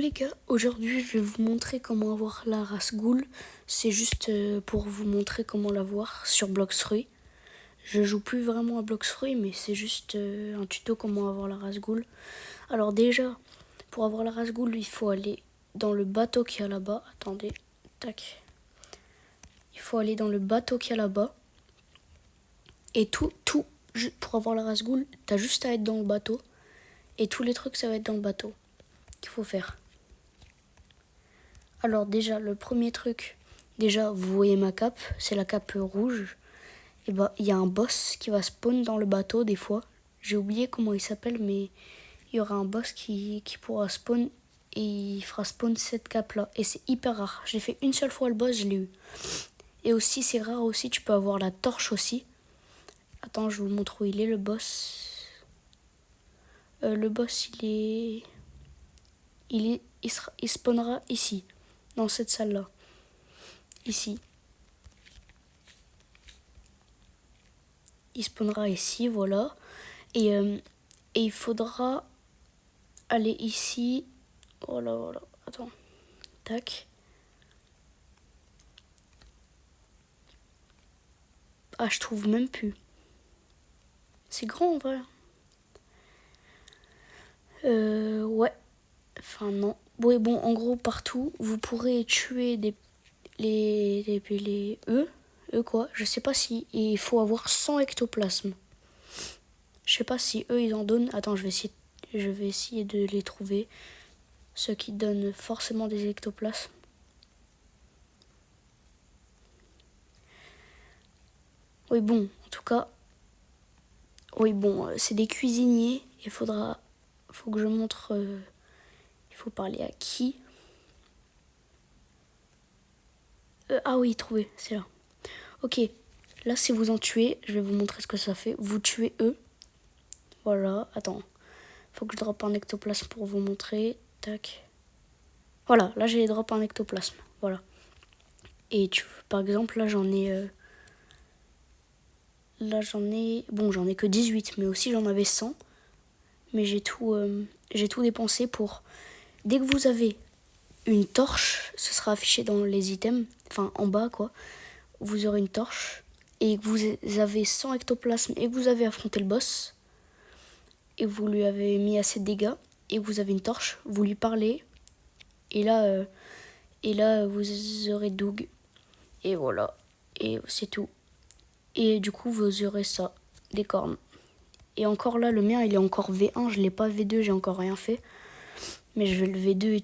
les gars, aujourd'hui je vais vous montrer comment avoir la race ghoul. C'est juste pour vous montrer comment l'avoir sur Bloxroy. Je joue plus vraiment à Bloxroy, mais c'est juste un tuto comment avoir la race ghoul. Alors déjà, pour avoir la race ghoul, il faut aller dans le bateau qu'il y a là-bas. Attendez, tac. Il faut aller dans le bateau qu'il y a là-bas. Et pour avoir la race ghoul, t'as juste à être dans le bateau. Et tous les trucs, ça va être dans le bateau qu'il faut faire. Alors déjà, le premier truc, déjà, vous voyez ma cape, c'est la cape rouge. Et bah, il y a un boss qui va spawn dans le bateau des fois. J'ai oublié comment il s'appelle, mais il y aura un boss qui pourra spawn et il fera spawn cette cape-là. Et c'est hyper rare. J'ai fait une seule fois le boss, je l'ai eu. Et aussi, c'est rare aussi, tu peux avoir la torche aussi. Attends, je vous montre où il est, le boss. Le boss, il spawnera ici, dans cette salle-là. Ici. Il spawnera ici, voilà. Et il faudra aller ici. Voilà, voilà. Attends. Tac. Ah, je trouve même plus. C'est grand en vrai. Ouais. Enfin, non. Oui, bon, en gros, partout, vous pourrez tuer les eux quoi. Je sais pas si il faut avoir 100 ectoplasmes. Je sais pas si eux ils en donnent. Attends, je vais essayer de les trouver. Ceux qui donnent forcément des ectoplasmes. Oui, bon, en tout cas. Oui, bon, c'est des cuisiniers. Faut que je montre. Il faut parler à qui. Ah oui, trouvé, c'est là. Ok, là, si vous en tuez, je vais vous montrer ce que ça fait. Vous tuez eux. Voilà, attends. Faut que je drop un ectoplasme pour vous montrer. Tac. Voilà, là, j'ai drop un ectoplasme. Voilà. Et par exemple, là, j'en ai. Bon, j'en ai que 18, mais aussi j'en avais 100. Mais j'ai tout dépensé pour. Dès que vous avez une torche, ce sera affiché dans les items, enfin en bas quoi. Vous aurez une torche et que vous avez 100 ectoplasmes et que vous avez affronté le boss et vous lui avez mis assez de dégâts et que vous avez une torche, vous lui parlez et là vous aurez Doug et voilà et c'est tout. Et du coup vous aurez ça, des cornes. Et encore là le mien il est encore V1, je l'ai pas V2, j'ai encore rien fait. Mais je vais le V2 et tout.